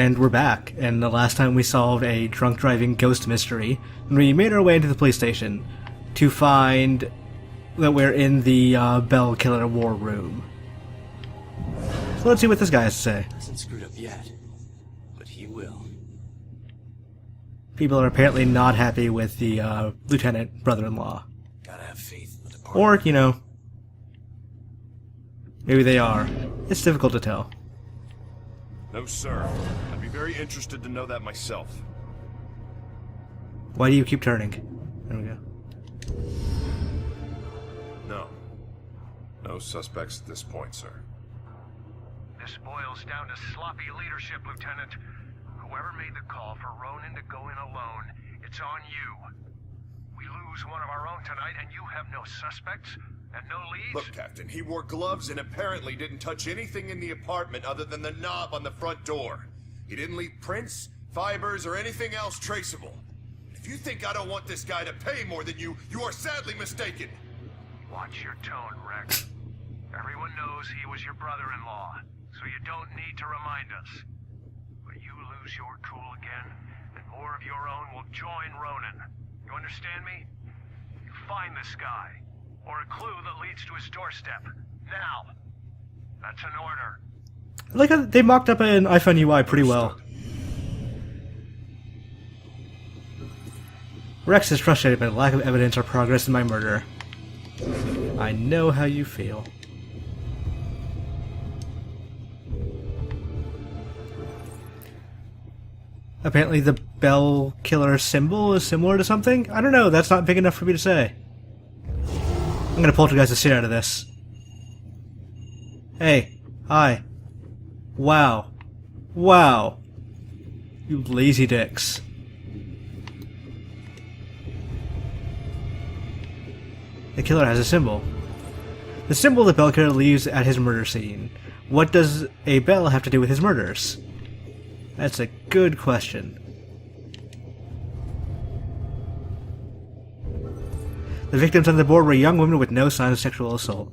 and we're back. And the last time we solved a drunk driving ghost mystery, and we made our way into the police station to find that we're in the Bell Killer War Room. So let's see what this guy has to say. Hasn't screwed up yet, but he will. People are apparently not happy with the lieutenant brother-in-law. Gotta have faith in the department. Or, you know, maybe they are. It's difficult to tell. No, sir. I'd be very interested to know that myself. Why do you keep turning? There we go. No. No suspects at this point, sir. This boils down to sloppy leadership, Lieutenant. Whoever made the call for Ronan to go in alone, it's on you. We lose one of our own tonight, and you have no suspects and no leads? Look, Captain, he wore gloves and apparently didn't touch anything in the apartment other than the knob on the front door. He didn't leave prints, fibers, or anything else traceable. If you think I don't want this guy to pay more than you, you are sadly mistaken. Watch your tone, Rex. Everyone knows he was your brother-in-law, so you don't need to remind us. But you lose your cool again, and more of your own will join Ronan. You understand me? You find this guy, or a clue that leads to his doorstep. Now. That's an order. I like how they mocked up an iPhone UI pretty well. Rex is frustrated by the lack of evidence or progress in my murder. I know how you feel. Apparently the Bell Killer symbol is similar to something? I don't know, that's not big enough for me to say. I'm gonna poltergeist the shit out of this. Hey. Hi. Wow. Wow. You lazy dicks. The killer has a symbol. The symbol the Bell Killer leaves at his murder scene. What does a bell have to do with his murders? That's a good question. The victims on the board were young women with no sign of sexual assault.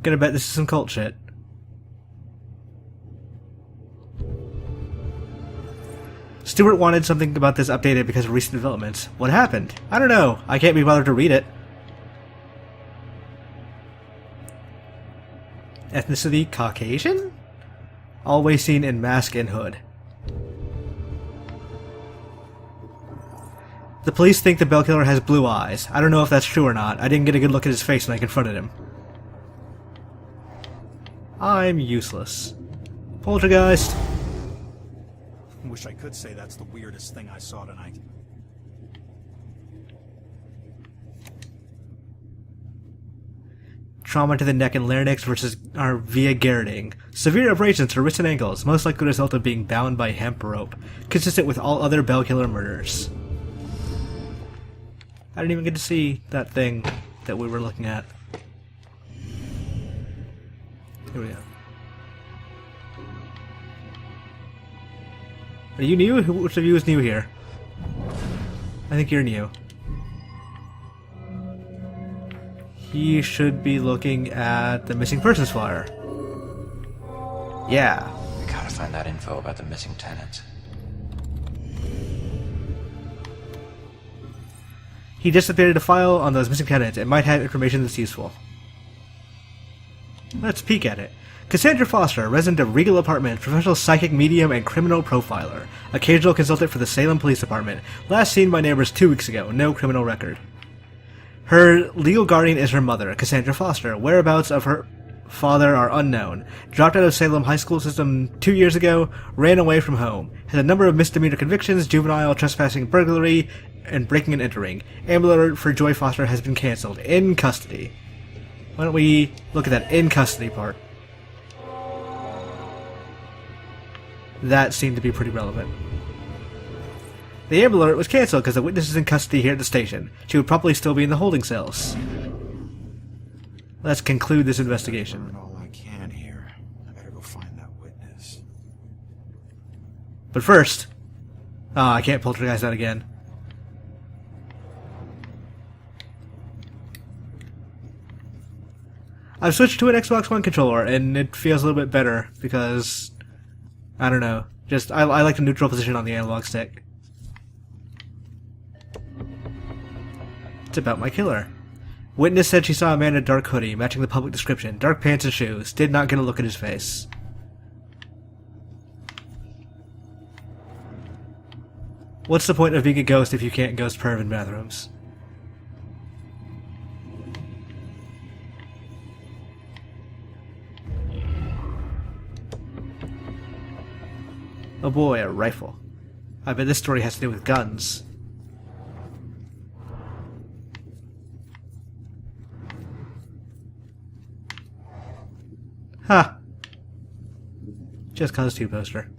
Gonna bet this is some cult shit. Stewart wanted something about this updated because of recent developments. What happened? I don't know. I can't be bothered to read it. Ethnicity Caucasian? Always seen in mask and hood. The police think the Bell Killer has blue eyes. I don't know if that's true or not. I didn't get a good look at his face when I confronted him. I'm useless. Poltergeist. I wish I could say that's the weirdest thing I saw tonight. Trauma to the neck and larynx via garroting. Severe abrasions to wrists and ankles, most likely the result of being bound by hemp rope, consistent with all other Bell Killer murders. I didn't even get to see that thing that we were looking at. Here we go. Are you new? Which of you is new here? I think you're new. He should be looking at the missing persons flyer. Yeah. We gotta find that info about the missing tenants. He just updated a file on those missing tenants. It might have information that's useful. Let's peek at it. Cassandra Foster, resident of Regal Apartment, professional psychic medium and criminal profiler. Occasional consultant for the Salem Police Department. Last seen by neighbors 2 weeks ago. No criminal record. Her legal guardian is her mother, Cassandra Foster. Whereabouts of her father are unknown. Dropped out of Salem High School system 2 years ago. Ran away from home. Has a number of misdemeanor convictions, juvenile, trespassing, burglary, and breaking and entering. Amber Alert for Joy Foster has been cancelled. In custody. Why don't we look at that in custody part? That seemed to be pretty relevant. The Amber Alert was cancelled because the witness is in custody here at the station. She would probably still be in the holding cells. Let's conclude this investigation. All I can here. I better go find that witness. But first... I can't poltergeist that again. I've switched to an Xbox One controller, and it feels a little bit better because, I don't know, just I like the neutral position on the analog stick. It's about my killer. Witness said she saw a man in a dark hoodie, matching the public description, dark pants and shoes. Did not get a look at his face. What's the point of being a ghost if you can't ghost perv in bathrooms? Oh boy, a rifle. I bet this story has to do with guns. Ha! Just Cause 2 poster.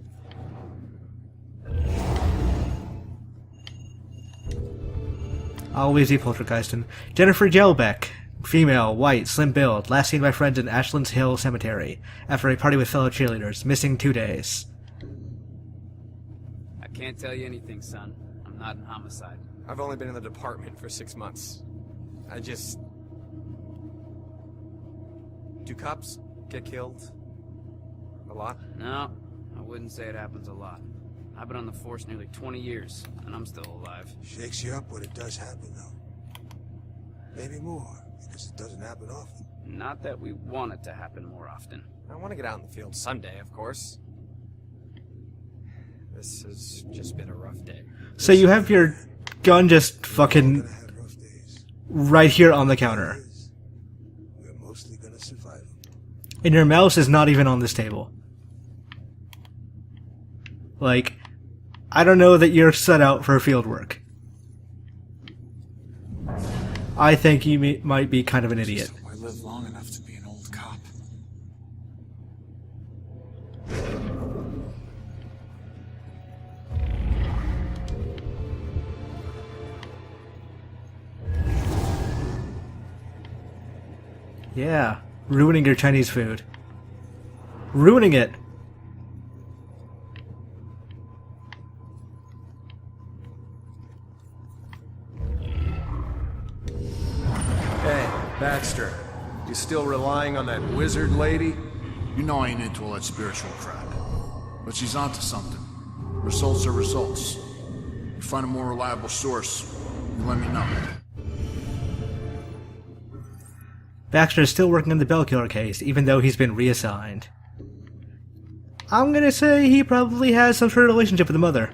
Always be Poltergeistin. Jennifer Jelbeck. Female, white, slim build. Last seen by friends in Ashlands Hill Cemetery. After a party with fellow cheerleaders. Missing 2 days. I can't tell you anything, son. I'm not in homicide. I've only been in the department for 6 months. Do cops get killed? A lot? No, I wouldn't say it happens a lot. I've been on the force nearly 20 years, and I'm still alive. Shakes you up when it does happen, though. Maybe more, because it doesn't happen often. Not that we want it to happen more often. I want to get out in the field someday, of course. This has just been a rough day. So you have your gun just fucking Gonna have rough days. right here on the counter. We're mostly gonna survive them. And your mouse is not even on this table. Like, I don't know that you're set out for field work. I think you might be kind of an idiot. I live long enough to be an old cop. Yeah, ruining your Chinese food. Ruining it. Hey, Baxter, you still relying on that wizard lady? You know I ain't into all that spiritual crap. But she's onto something. Results are results. You find a more reliable source, you let me know. Baxter is still working on the Bell Killer case, even though he's been reassigned. I'm gonna say he probably has some sort of relationship with the mother.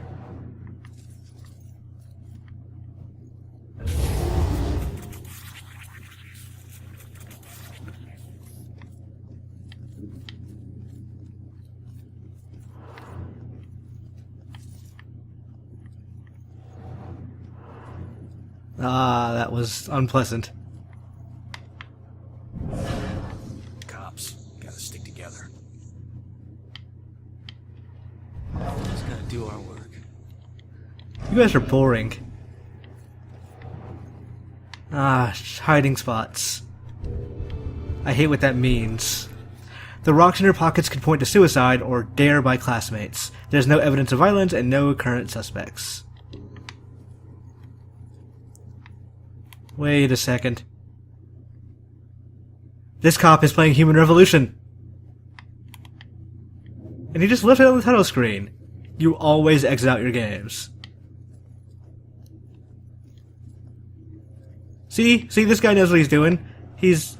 Ah, that was unpleasant. Cops gotta stick together. Just gotta do our work. You guys are boring. Ah, hiding spots. I hate what that means. The rocks in your pockets could point to suicide or dare by classmates. There's no evidence of violence and no current suspects. Wait a second. This cop is playing Human Revolution. And he just left it on the title screen. You always exit out your games. See, this guy knows what he's doing. He's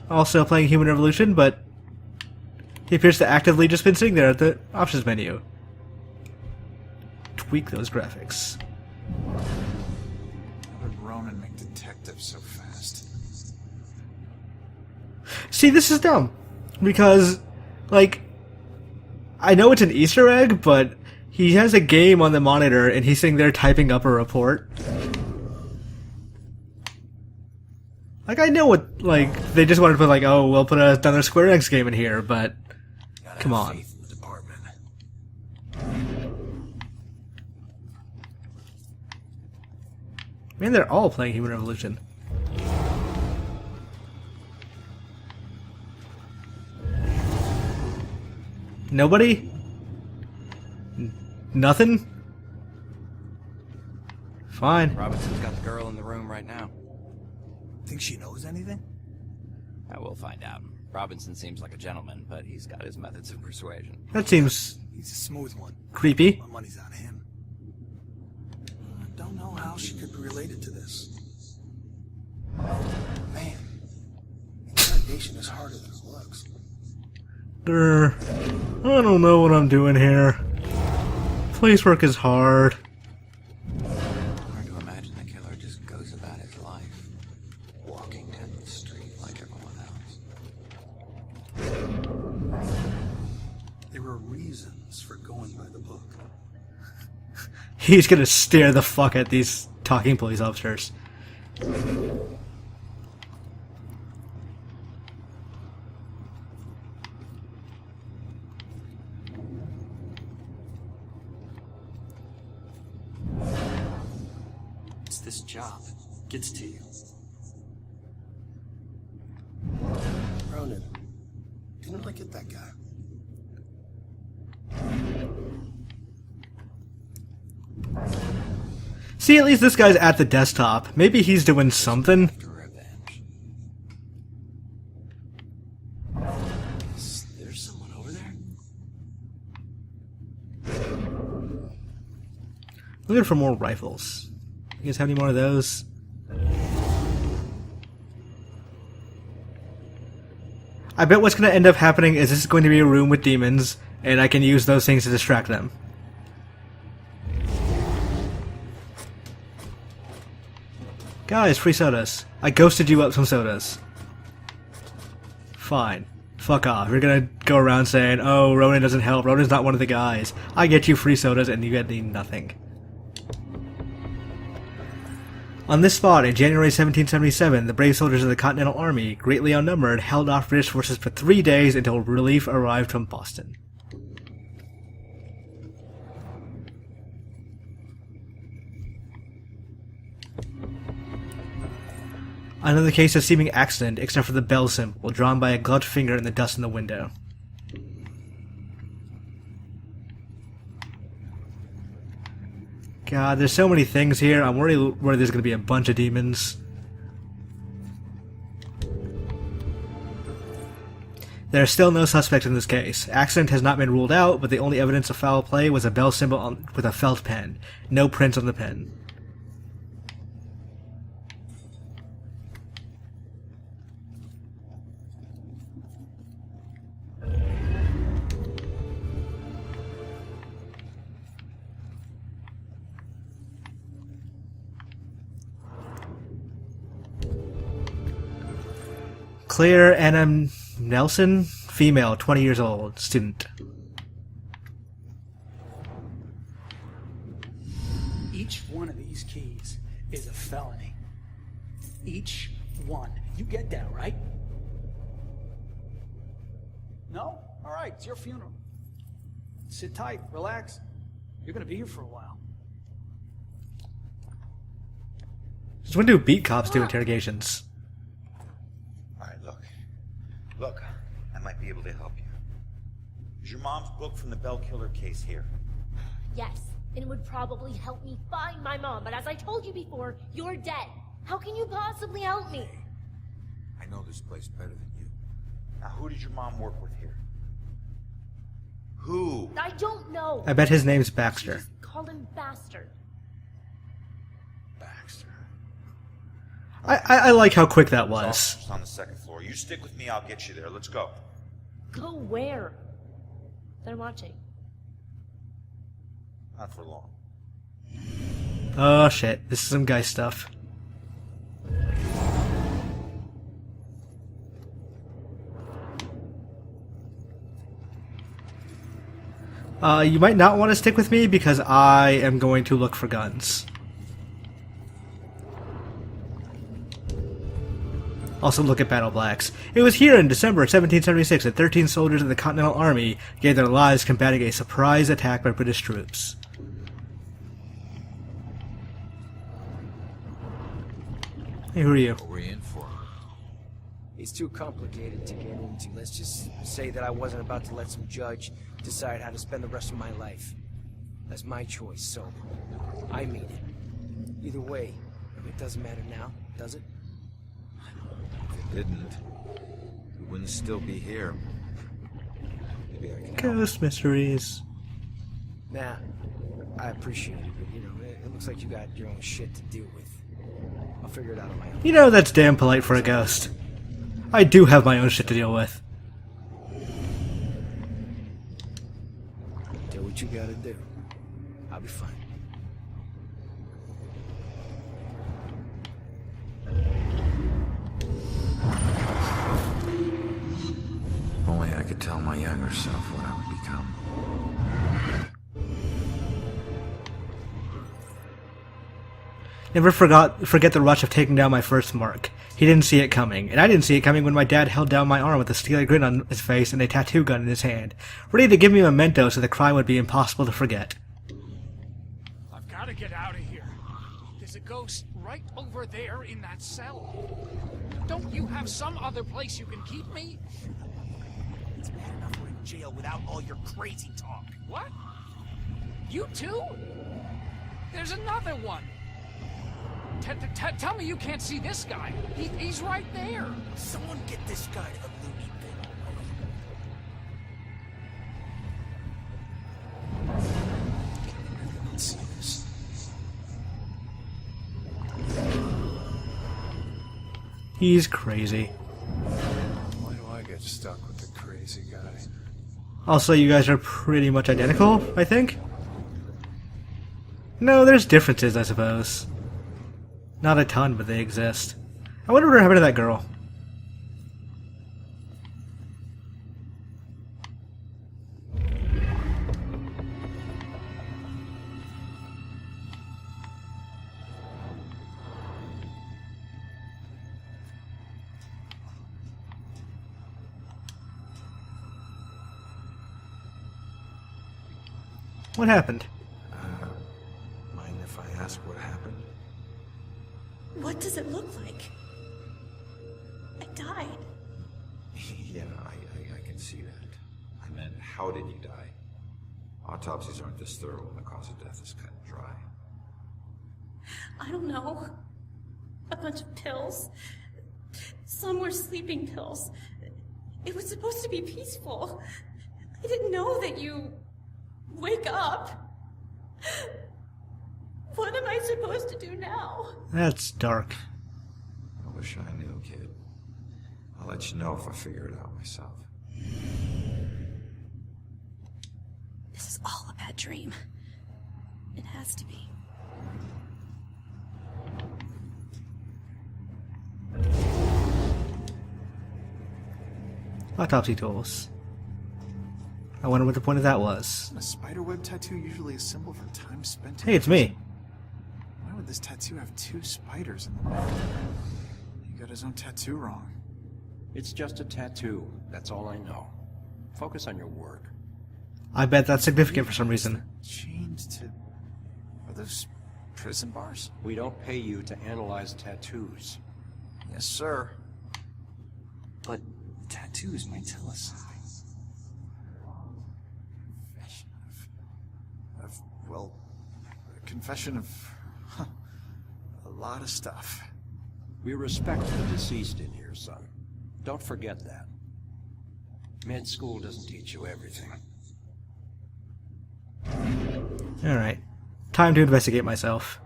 also playing Human Revolution, but he appears to actively just been sitting there at the options menu. Tweak those graphics. How did Ronan make detectives so fast? See, this is dumb. Because, like, I know it's an Easter egg, but he has a game on the monitor and he's sitting there typing up a report. Like, I know what, like, they just wanted to put, like, oh, we'll put another Square Enix game in here, but Gotta come have on. faith in the department. Man, they're all playing Human Revolution. Nobody? Nothing? Fine. Robinson's got the girl in the room right now. Think she knows anything? I will find out. Robinson seems like a gentleman, but he's got his methods of persuasion. That seems He's a smooth one. creepy. My money's on him. I don't know how she could be related to this. Man, navigation is harder than it looks. I don't know what I'm doing here. Police work is hard. Hard to imagine the killer just goes about his life, walking down the street like everyone else. There were reasons for going by the book. He's gonna stare the fuck at these talking police officers. It's this job. Gets to you. Ronan, didn't I get that guy? See, at least this guy's at the desktop. Maybe he's doing something. Revenge. Is there someone over there? Looking for more rifles. You guys have any more of those? I bet what's going to end up happening is this is going to be a room with demons, and I can use those things to distract them. Guys, free sodas. I ghosted you up some sodas. Fine. Fuck off. You're gonna go around saying, oh, Ronan doesn't help, Ronan's not one of the guys. I get you free sodas and you get me nothing. On this spot, in January 1777, the brave soldiers of the Continental Army, greatly outnumbered, held off British forces for 3 days until relief arrived from Boston. Another case of seeming accident, except for the bell symbol, drawn by a gloved finger in the dust in the window. God, there's so many things here. I'm worried there's going to be a bunch of demons. There are still no suspects in this case. Accident has not been ruled out, but the only evidence of foul play was a bell symbol with a felt pen. No prints on the pen. Claire Anna Nelson, female, 20 years old, student. Each one of these keys is a felony. Each one. You get that, right? No? All right, it's your funeral. Sit tight, relax. You're gonna be here for a while. Just when do beat cops do interrogations? Look, I might be able to help you. Is your mom's book from the Bell Killer case here? Yes, and it would probably help me find my mom, but as I told you before, you're dead. How can you possibly help me? I know this place better than you. Now, who did your mom work with here? Who? I don't know. I bet his name's Baxter. Just call him Bastard. Baxter. I like how quick that was. Officers on the second floor. You stick with me, I'll get you there. Let's go. Go where? They're watching. Not for long. Oh shit, this is some guy stuff. You might not want to stick with me because I am going to look for guns. Also look at battle blacks. It was here in December 1776 that 13 soldiers of the Continental Army gave their lives combating a surprise attack by British troops. Hey, who are you? What were you in for? It's too complicated to get into. Let's just say that I wasn't about to let some judge decide how to spend the rest of my life. That's my choice, so I made it. Either way, it doesn't matter now, does it? If it didn't, you wouldn't still be here. Maybe I can help. Ghost mysteries. Nah, I appreciate it, but you know, it looks like you got your own shit to deal with. I'll figure it out on my own. You know, that's damn polite for a ghost. I do have my own shit to deal with. Do what you gotta do. I'll be fine. If only I could tell my younger self what I would become. Never forget the rush of taking down my first mark. He didn't see it coming, and I didn't see it coming when my dad held down my arm with a steely grin on his face and a tattoo gun in his hand, ready to give me a memento so the crime would be impossible to forget. I've got to get out of here. There's a ghost right over there in that cell. Don't you have some other place you can keep me? It's bad enough we're in jail without all your crazy talk. What? You too? There's another one. Tell me you can't see this guy. He's right there. Someone get this guy to the loony bin. Let's see this. He's crazy. Why do I get stuck with the crazy guy? Also, you guys are pretty much identical, I think? No, there's differences, I suppose. Not a ton, but they exist. I wonder what happened to that girl. What happened? Mind if I ask what happened? What does it look like? I died. Yeah, I can see that. I meant, how did you die? Autopsies aren't this thorough when the cause of death is cut and dry. I don't know. A bunch of pills. Some were sleeping pills. It was supposed to be peaceful. I didn't know that you wake up. What am I supposed to do now? That's dark. I wish I knew, kid. I'll let you know if I figure it out myself. This is all a bad dream. It has to be. Autopsy tools. I wonder what the point of that was. A spiderweb tattoo usually a symbol for time spent. Hey, it's me. Why would this tattoo have two spiders in the web? He got his own tattoo wrong. It's just a tattoo. That's all I know. Focus on your work. I bet that's significant for some reason. Chained to... Are those prison bars? We don't pay you to analyze tattoos. Yes, sir. But tattoos might tell us something. Well, a confession of a lot of stuff. We respect the deceased in here, son. Don't forget that. Med school doesn't teach you everything. Alright. Time to investigate myself.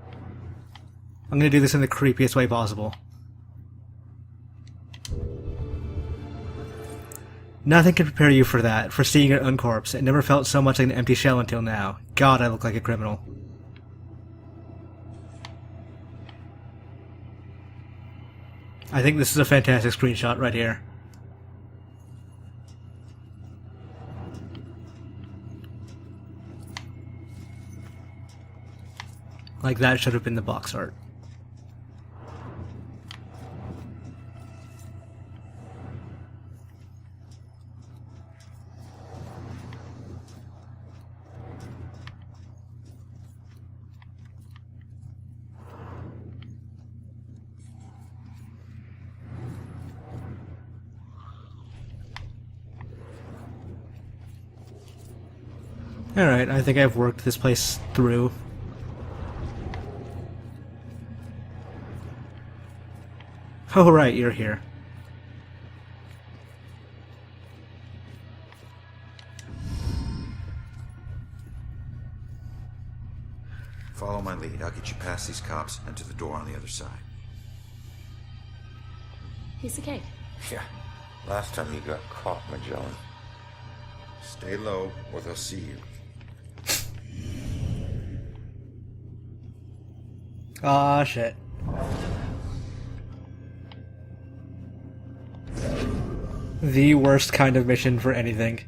I'm gonna do this in the creepiest way possible. Nothing can prepare you for that, for seeing your own corpse. It never felt so much like an empty shell until now. God, I look like a criminal. I think this is a fantastic screenshot right here. Like that should have been the box art. Alright, I think I've worked this place through. Oh right, you're here. Follow my lead. I'll get you past these cops and to the door on the other side. Piece of cake. Yeah. Last time you got caught, Magellan. Stay low, or they'll see you. Aw, shit. The worst kind of mission for anything.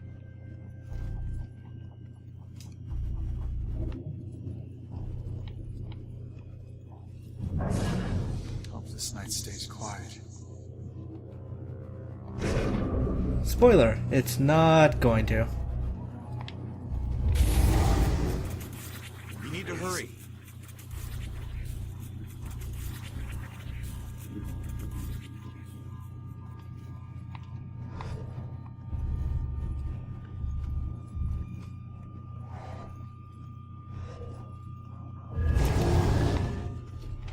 Hope this night stays quiet. Spoiler, it's not going to. You need to hurry.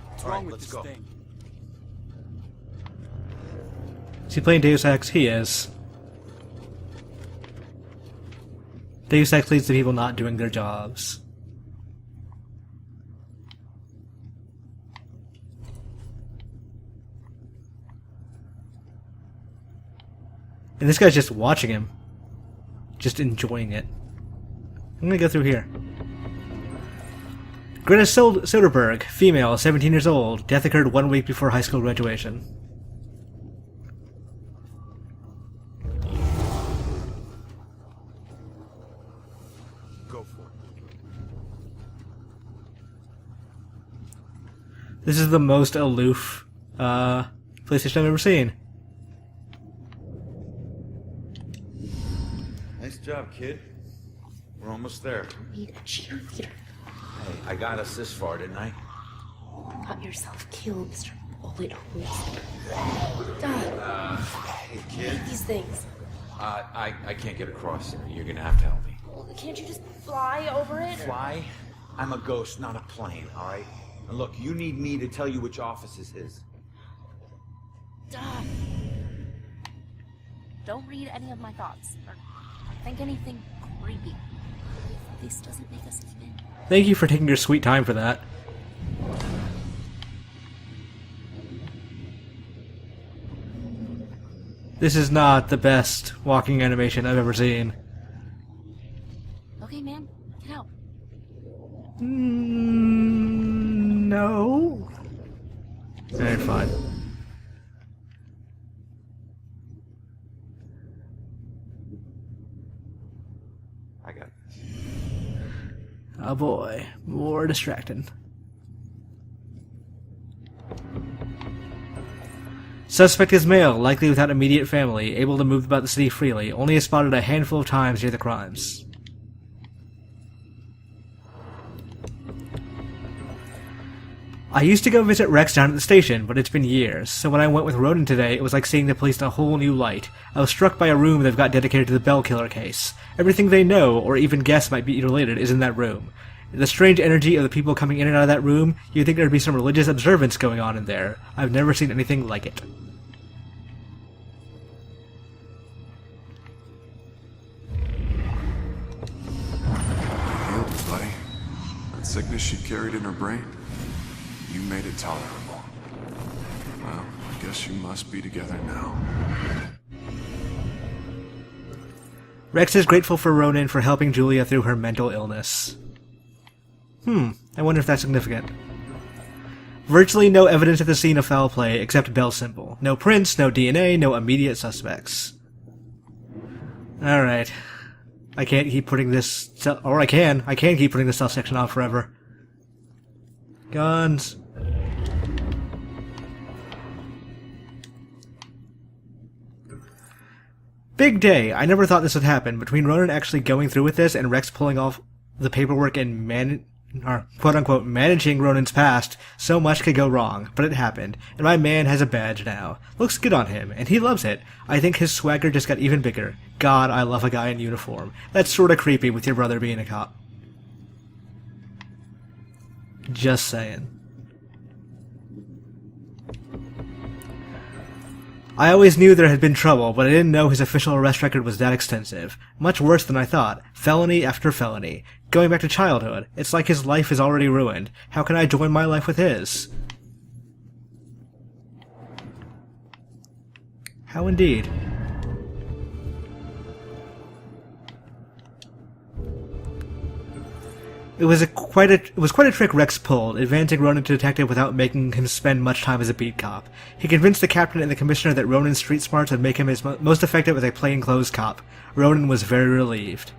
What's wrong with this thing? Is he playing Deus Ex? He is. Deus Ex leads to people not doing their jobs. And this guy's just watching him. Just enjoying it. I'm gonna go through here. Greta Soderbergh, female, 17 years old. Death occurred 1 week before high school graduation. Go for it. This is the most aloof PlayStation I've ever seen. Nice job, kid. We're almost there. Need a cheerleader. Hey, I got us this far, didn't I? Got yourself killed, Mr. Bullet Holes. Hey, kid. These things. I can't get across there. You're gonna have to help me. Well, can't you just fly over it? Fly? I'm a ghost, not a plane, alright? And look, you need me to tell you which office is his. Don't read any of my thoughts, or think anything creepy. This doesn't make us even. Thank you for taking your sweet time for that. This is not the best walking animation I've ever seen. Okay, man, get out. No. Alright, fine. I got it. Oh boy, more distracting. Suspect is male, likely without immediate family, able to move about the city freely, only is spotted a handful of times near the crimes. I used to go visit Rex down at the station, but it's been years, so when I went with Ronan today, it was like seeing the police in a whole new light. I was struck by a room they've got dedicated to the Bell Killer case. Everything they know, or even guess might be related, is in that room. The strange energy of the people coming in and out of that room, you'd think there'd be some religious observance going on in there. I've never seen anything like it. Healed it, buddy. That sickness she carried in her brain, you made it tolerable. Well, I guess you must be together now. Rex is grateful for Ronan for helping Julia through her mental illness. I wonder if that's significant. Virtually no evidence at the scene of foul play except Bell's symbol. No prints, no DNA, no immediate suspects. Alright. I can't keep putting this... Or I can keep putting this stealth section on forever. Guns. Big day. I never thought this would happen. Between Ronan actually going through with this and Rex pulling off the paperwork and quote-unquote managing Ronan's past, so much could go wrong, but it happened, and my man has a badge now. Looks good on him, and he loves it. I think his swagger just got even bigger. God, I love a guy in uniform. That's sorta creepy with your brother being a cop. Just saying. I always knew there had been trouble, but I didn't know his official arrest record was that extensive. Much worse than I thought. Felony after felony. Going back to childhood. It's like his life is already ruined. How can I join my life with his? How indeed. It was quite a trick Rex pulled, advancing Ronan to detective without making him spend much time as a beat cop. He convinced the captain and the commissioner that Ronan's street smarts would make him his most effective as a plainclothes cop. Ronan was very relieved.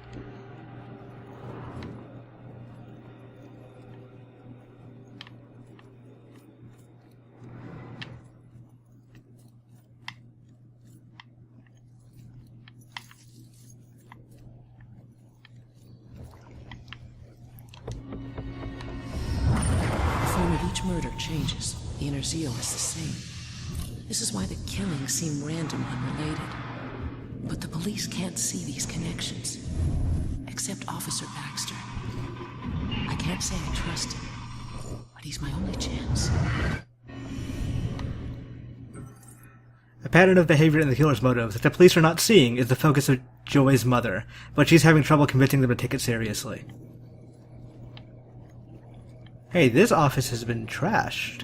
Each murder changes. The inner zeal is the same. This is why the killings seem random, unrelated. But the police can't see these connections. Except Officer Baxter. I can't say I trust him, but he's my only chance. A pattern of behavior in the killer's motives that the police are not seeing is the focus of Joy's mother, but she's having trouble convincing them to take it seriously. Hey, this office has been trashed.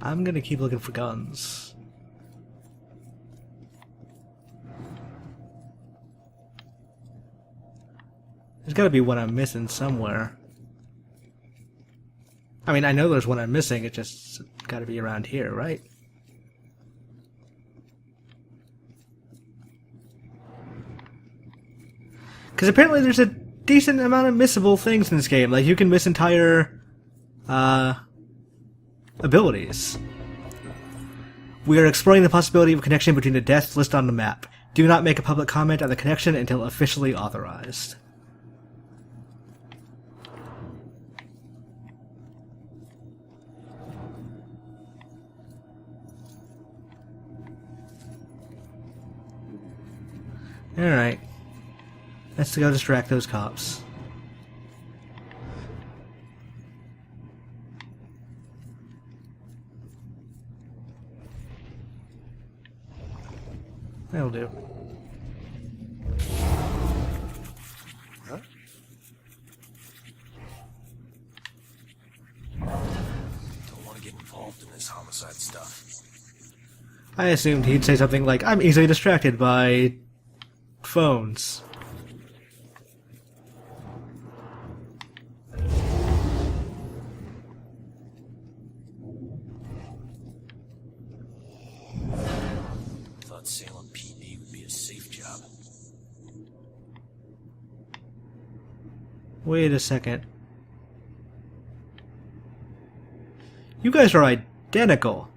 I'm gonna keep looking for guns. There's gotta be one I'm missing somewhere. I mean, I know there's one I'm missing, it just gotta be around here, right? Because apparently there's a decent amount of missable things in this game. Like, you can miss entire, abilities. We are exploring the possibility of a connection between the deaths listed on the map. Do not make a public comment on the connection until officially authorized. Alright. Let's go distract those cops. That'll do. Huh? Don't want to get involved in this homicide stuff. I assumed he'd say something like, I'm easily distracted by phones. Thought Salem PD would be a safe job. Wait a second. You guys are identical.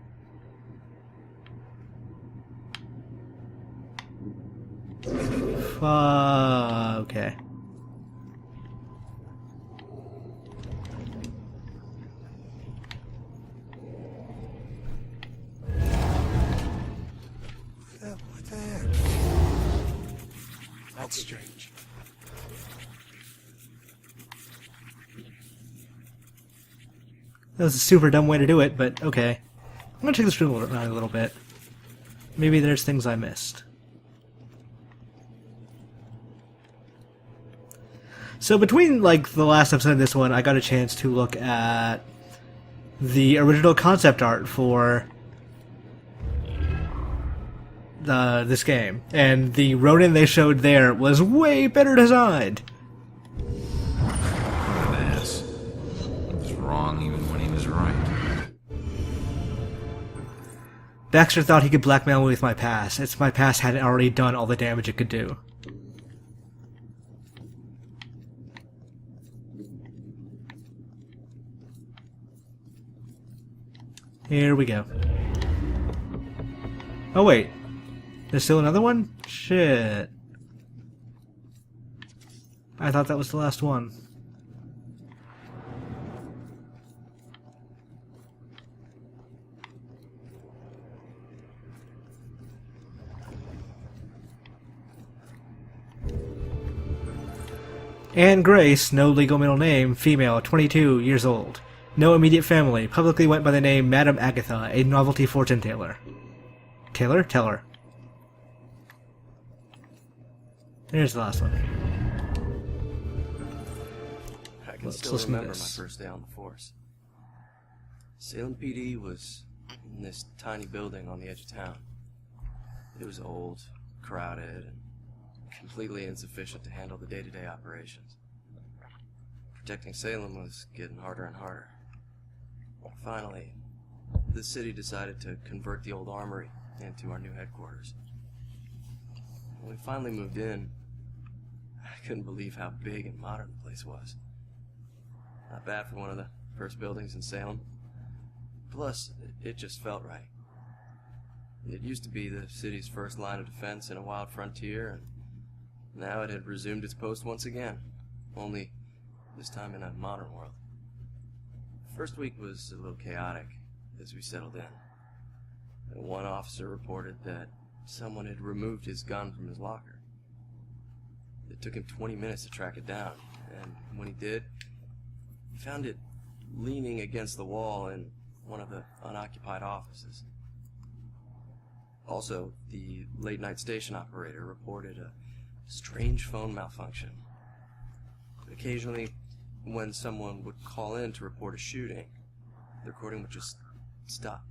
Okay. What the heck? That's strange. That was a super dumb way to do it, but okay. I'm gonna check this room around a little bit. Maybe there's things I missed. So between, like, the last episode and this one, I got a chance to look at the original concept art for this game. And the Ronan they showed there was way better designed. What an ass. He was wrong even when he was right. Baxter thought he could blackmail me with my past. It's my past hadn't already done all the damage it could do. Here we go. Oh wait, there's still another one? Shit. I thought that was the last one. Anne Grace, no legal middle name, female, 22 years old. No immediate family, publicly went by the name Madame Agatha, a novelty fortune teller. Teller. There's the last one. I can still remember my first day on the force. Salem PD was in this tiny building on the edge of town. It was old, crowded, and completely insufficient to handle the day-to-day operations. Protecting Salem was getting harder and harder. Finally, the city decided to convert the old armory into our new headquarters. When we finally moved in, I couldn't believe how big and modern the place was. Not bad for one of the first buildings in Salem. Plus, it just felt right. It used to be the city's first line of defense in a wild frontier, and now it had resumed its post once again, only this time in a modern world. First week was a little chaotic as we settled in. One officer reported that someone had removed his gun from his locker. It took him 20 minutes to track it down, and when he did, he found it leaning against the wall in one of the unoccupied offices. Also, the late-night station operator reported a strange phone malfunction. Occasionally, when someone would call in to report a shooting, the recording would just stop.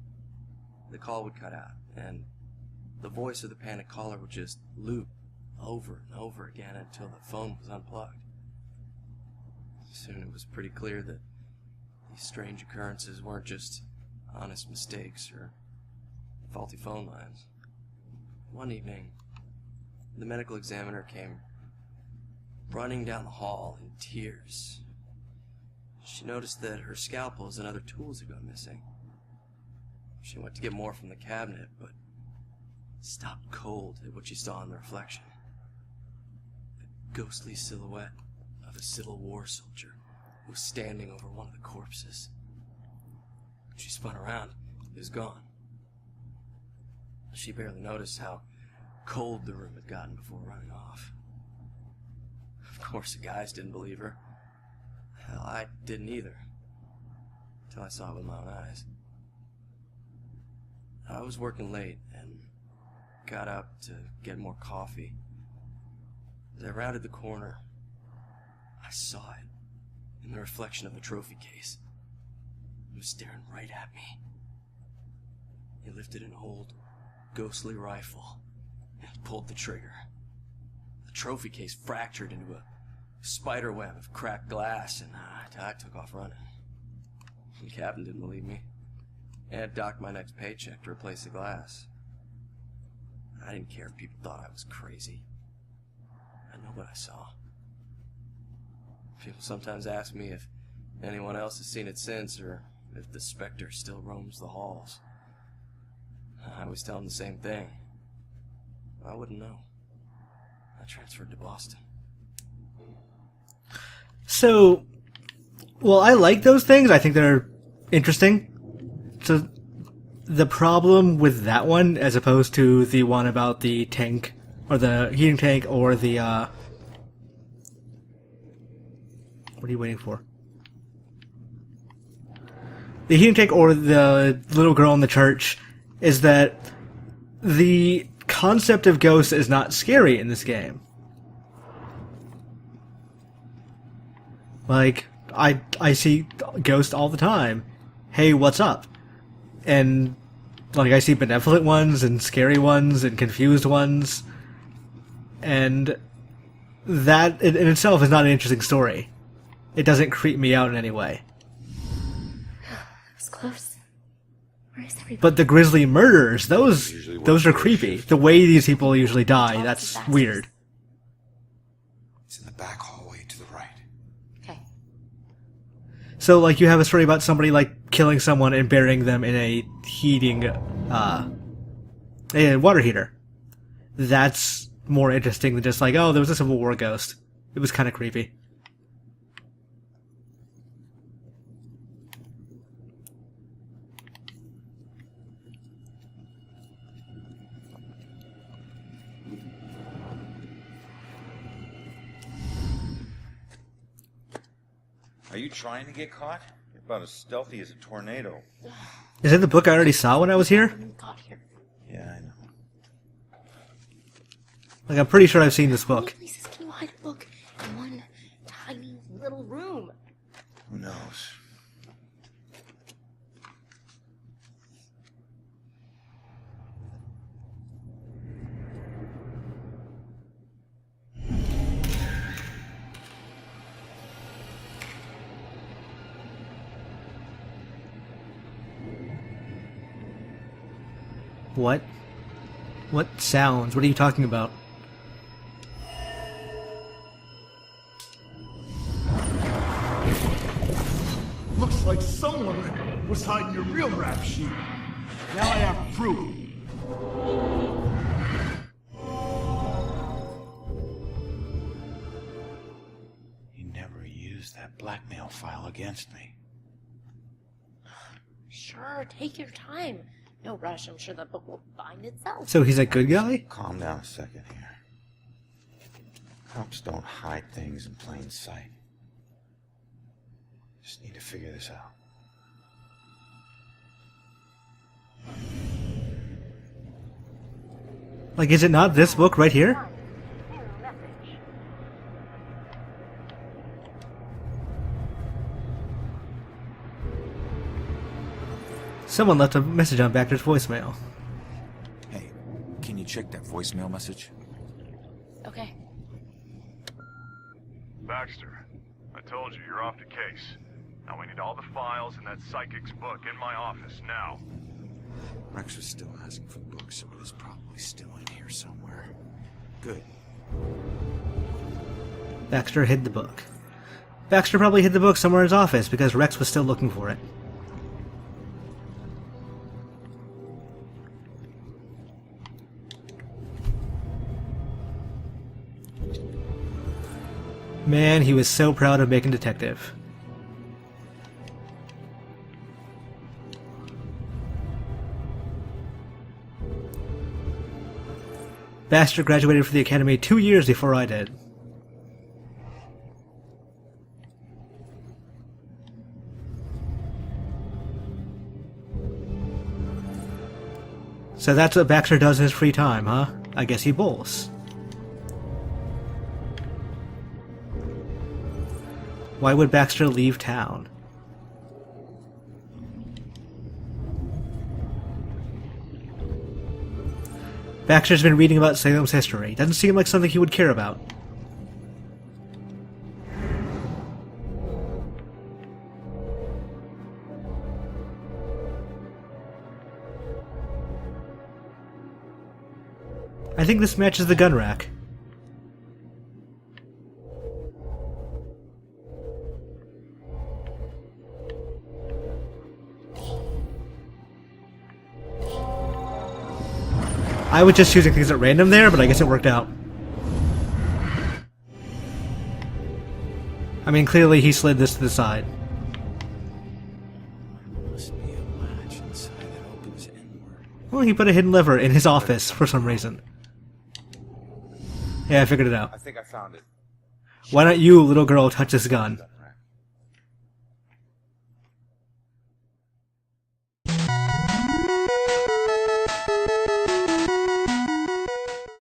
The call would cut out, and the voice of the panicked caller would just loop over and over again until the phone was unplugged. Soon it was pretty clear that these strange occurrences weren't just honest mistakes or faulty phone lines. One evening, the medical examiner came running down the hall in tears. She noticed that her scalpels and other tools had gone missing. She went to get more from the cabinet, but stopped cold at what she saw in the reflection. The ghostly silhouette of a Civil War soldier who was standing over one of the corpses. She spun around. It was gone. She barely noticed how cold the room had gotten before running off. Of course, the guys didn't believe her. Hell, I didn't either. Until I saw it with my own eyes. I was working late and got up to get more coffee. As I rounded the corner, I saw it in the reflection of a trophy case. It was staring right at me. He lifted an old, ghostly rifle and pulled the trigger. The trophy case fractured into a spider web of cracked glass, and I took off running. The captain didn't believe me, and docked my next paycheck to replace the glass. I didn't care if people thought I was crazy. I know what I saw. People sometimes ask me if anyone else has seen it since, or if the specter still roams the halls. I always tell them the same thing. I wouldn't know. I transferred to Boston. So, well, I like those things. I think they're interesting. So, the problem with that one, as opposed to the one about the tank, or the heating tank, or the, what are you waiting for? The heating tank or the little girl in the church, is that the concept of ghosts is not scary in this game. Like, I see ghosts all the time. Hey, what's up? And, like, I see benevolent ones, and scary ones, and confused ones. And that, in itself, is not an interesting story. It doesn't creep me out in any way. It was close. Where is everybody? But the grisly murders, those are creepy. The way these people usually die, that's weird. It's in the back hallway to the right. Okay. So, like, you have a story about somebody, like, killing someone and burying them in a heating, a water heater. That's more interesting than just like, oh, there was a Civil War ghost. It was kind of creepy. Are you trying to get caught? You're about as stealthy as a tornado. Is it the book I already saw when I was here? Yeah, I know. Like, I'm pretty sure I've seen this book. How many places can you hide a book in one tiny little room? Who knows? What? What sounds? What are you talking about? Looks like someone was hiding your real rap sheet. Now I have proof. He never used that blackmail file against me. Sure, take your time. No rush, I'm sure the book will find itself. So he's a good guy? Calm down a second here. Cops don't hide things in plain sight. Just need to figure this out. Like, is it not this book right here? Someone left a message on Baxter's voicemail. Hey, can you check that voicemail message? Okay. Baxter, I told you you're off the case. Now we need all the files in that psychic's book in my office now. Rex was still asking for the book, so it is probably still in here somewhere. Good. Baxter hid the book. Baxter probably hid the book somewhere in his office because Rex was still looking for it. Man, he was so proud of Bacon Detective. Baxter graduated from the academy 2 years before I did. So that's what Baxter does in his free time, huh? I guess he bowls. Why would Baxter leave town? Baxter's been reading about Salem's history. Doesn't seem like something he would care about. I think this matches the gun rack. I was just choosing things at random there, but I guess it worked out. I mean, clearly he slid this to the side. Must be a latch inside that opens inward. Well, he put a hidden lever in his office for some reason. Yeah, I figured it out. I think I found it. Why don't you, little girl, touch this gun?